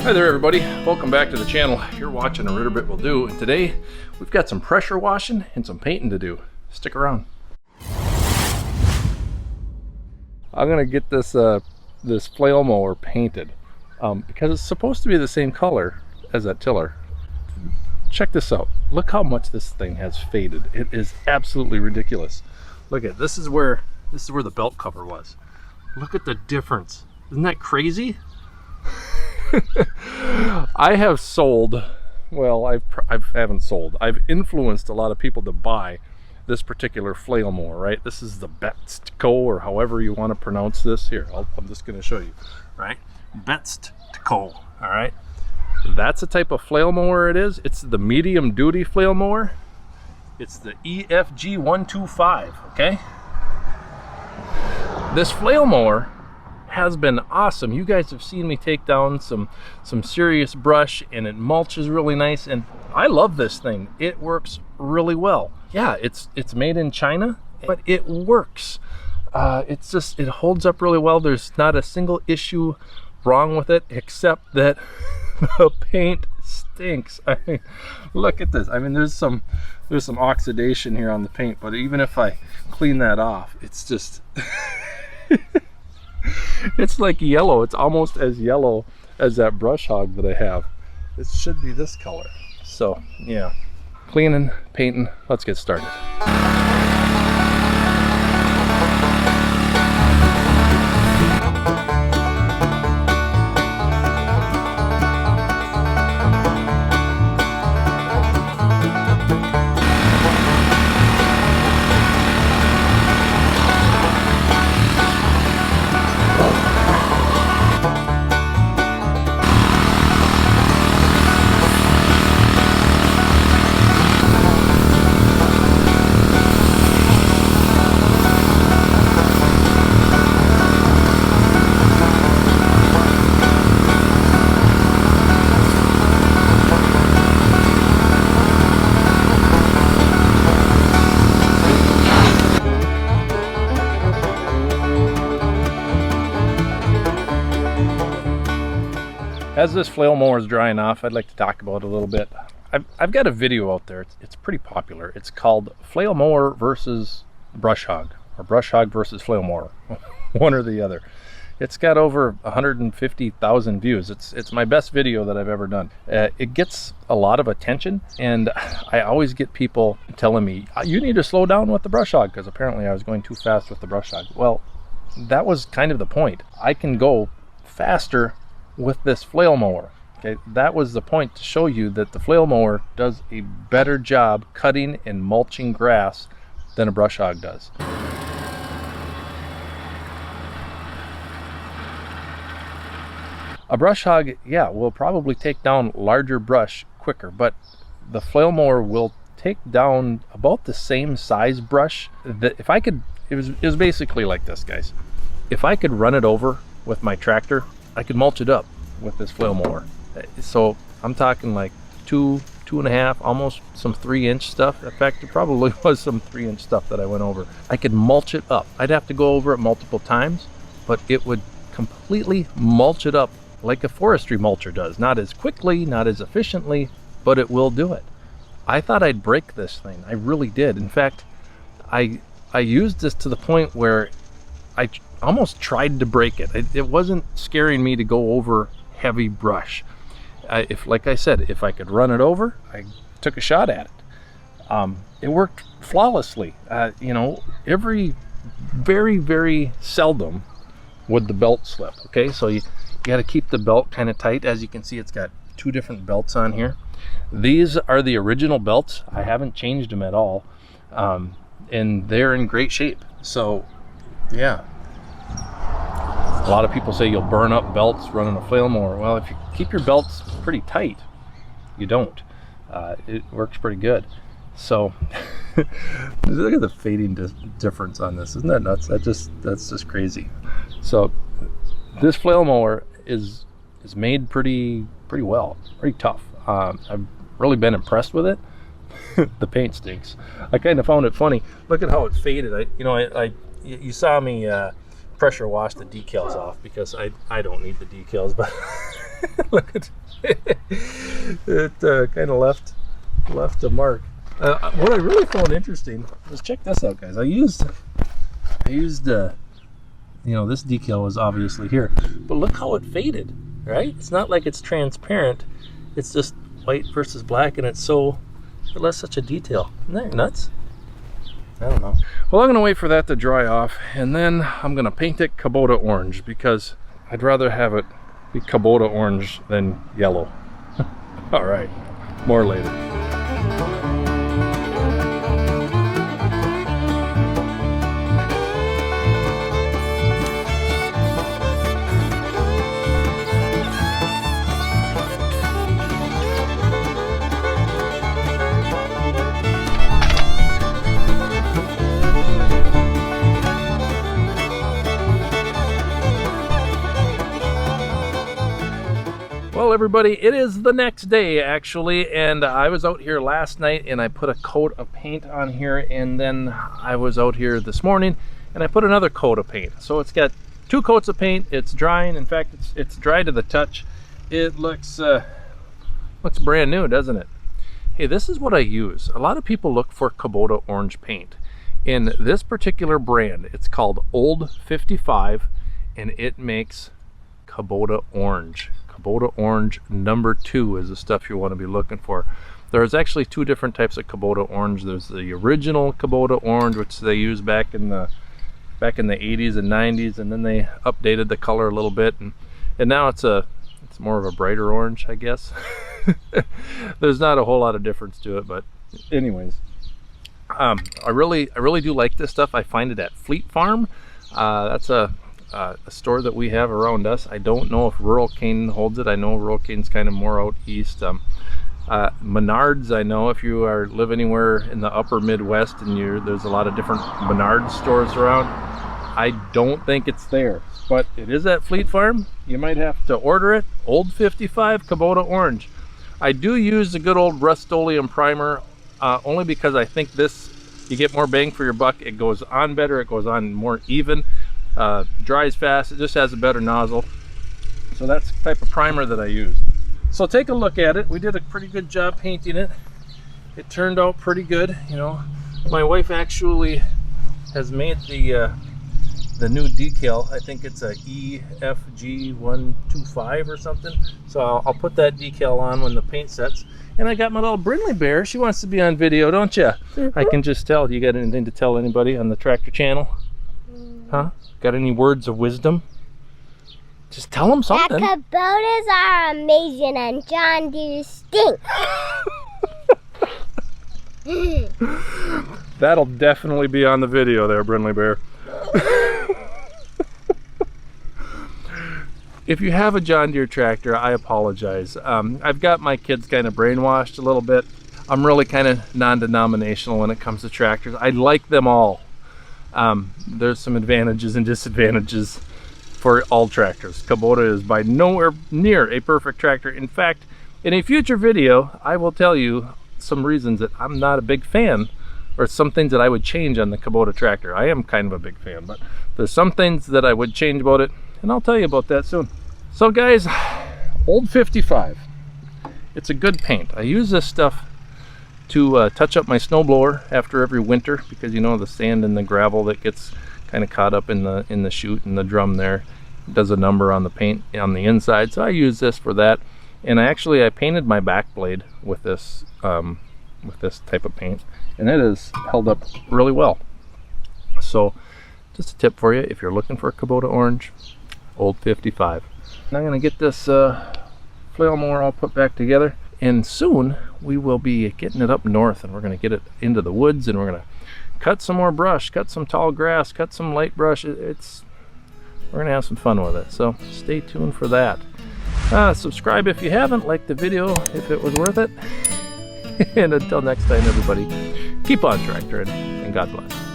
Hi there everybody, welcome back to the channel. You're watching A Ritter Bit Will Do, and today we've got some pressure washing and some painting to do. Stick around. I'm gonna get this this flail mower painted because it's supposed to be the same color as that tiller. Check this out. Look how much this thing has faded. It is absolutely ridiculous. Look at this is where the belt cover was. Look at the difference. Isn't that crazy? I have sold, well, I haven't sold. I've influenced a lot of people to buy this particular flail mower, right? This is the Betsco, or however you want to pronounce this. Here, I'm just going to show you, right? Betsco, all right? That's the type of flail mower it is. It's the medium duty flail mower. It's the EFG 125, okay? This flail mower has been awesome. You guys have seen me take down some serious brush, and it mulches really nice, and I love this thing. It works really well. Yeah, it's made in China, but it works. It holds up really well. There's not a single issue wrong with it, except that the paint stinks. I mean, look at this. I mean, there's some oxidation here on the paint, but even if I clean that off, it's just it's like yellow. It's almost as yellow as that brush hog that I have. It should be this color. So yeah, cleaning, painting, let's get started. As this flail mower is drying off, I'd like to talk about it a little bit. I've got a video out there. It's pretty popular. It's called Flail Mower versus Brush Hog, or Brush Hog versus Flail Mower, one or the other. It's got over 150,000 views. It's my best video that I've ever done. It gets a lot of attention, and I always get people telling me, you need to slow down with the brush hog, because apparently I was going too fast with the brush hog. Well, that was kind of the point. I can go faster with this flail mower. Okay, that was the point, to show you that the flail mower does a better job cutting and mulching grass than a brush hog does. A brush hog, yeah, will probably take down larger brush quicker, but the flail mower will take down about the same size brush. That if I could, it was basically like this, guys. If I could run it over with my tractor, I could mulch it up with this flail mower. So I'm talking like 2.5, almost some 3-inch stuff. In fact, it probably was some 3-inch stuff that I went over. I could mulch it up. I'd have to go over it multiple times, but it would completely mulch it up like a forestry mulcher does. Not as quickly, not as efficiently, but it will do it. I thought I'd break this thing. I really did. In fact, I used this to the point where I almost tried to break it. It wasn't scaring me to go over heavy brush. Like I said, if I could run it over, I took a shot at it. It worked flawlessly. You know, very, very seldom would the belt slip. Okay, so you got to keep the belt kind of tight. As you can see, it's got 2 different belts on here. These are the original belts. I haven't changed them at all, and they're in great shape. So yeah, a lot of people say you'll burn up belts running a flail mower. Well, if you keep your belts pretty tight, you don't. It works pretty good. So look at the fading difference on this. Isn't that nuts? That's just crazy. So this flail mower is made pretty well, pretty tough. I've really been impressed with it. The paint stinks. I kind of found it funny. Look at how it faded. You saw me pressure wash the decals off, because I don't need the decals, but Look at it. Kind of left a mark. What I really found interesting was, check this out, guys. I used you know, this decal was obviously here, but look how it faded, right? It's not like it's transparent. It's just white versus black, and it left such a detail. Isn't that nuts? I don't know. Well, I'm gonna wait for that to dry off, and then I'm gonna paint it Kubota orange, because I'd rather have it be Kubota orange than yellow. All right, more later. Well, everybody, it is the next day actually, and I was out here last night and I put a coat of paint on here, and then I was out here this morning and I put another coat of paint. So it's got 2 coats of paint. It's drying. In fact, it's dry to the touch. It looks brand new, doesn't it? Hey, this is what I use. A lot of people look for Kubota orange paint. In this particular brand, it's called Old 55, and it makes Kubota orange. Kubota orange number 2 is the stuff you want to be looking for. There's actually 2 different types of Kubota orange. There's the original Kubota orange, which they used back in the 80s and 90s, and then they updated the color a little bit, and now it's more of a brighter orange, I guess. There's not a whole lot of difference to it, but anyways, I really do like this stuff. I find it at Fleet Farm. That's a store that we have around us. I don't know if Rural Cane holds it. I know Rural Cane's kind of more out east. Menards, I know if you live anywhere in the upper Midwest and there's a lot of different Menards stores around. I don't think it's there, but it is at Fleet Farm. You might have to order it. Old 55 Kubota orange. I do use the good old Rust-Oleum primer, only because I think you get more bang for your buck. It goes on better. It goes on more even. Dries fast. It just has a better nozzle. So that's the type of primer that I use. So take a look at it. We did a pretty good job painting it. It turned out pretty good. You know, my wife actually has made the new decal. I think it's a EFG125 or something. So I'll put that decal on when the paint sets. And I got my little Brindley Bear. She wants to be on video, don't you? Mm-hmm. I can just tell. You got anything to tell anybody on the tractor channel? Huh? Got any words of wisdom? Just tell them something. That Kubotas are amazing and John Deere stink. That'll definitely be on the video there, Brindley Bear. If you have a John Deere tractor, I apologize. I've got my kids kind of brainwashed a little bit. I'm really kind of non-denominational when it comes to tractors. I like them all. There's some advantages and disadvantages for all tractors. Kubota is by nowhere near a perfect tractor. In fact, in a future video, I will tell you some reasons that I'm not a big fan, or some things that I would change on the Kubota tractor. I am kind of a big fan, but there's some things that I would change about it, and I'll tell you about that soon. So guys, Old 55. It's a good paint. I use this stuff to touch up my snowblower after every winter, because you know the sand and the gravel that gets kind of caught up in the chute and the drum there does a number on the paint on the inside. So I use this for that, and I painted my back blade with this type of paint, and it has held up really well. So just a tip for you, if you're looking for a Kubota orange, Old 55. And I'm going to get this flail mower all put back together, and soon we will be getting it up north, and we're going to get it into the woods, and we're going to cut some more brush, cut some tall grass, cut some light brush. We're going to have some fun with it, so stay tuned for that. Subscribe if you haven't, like the video if it was worth it. And until next time, everybody, keep on tractoring, and God bless.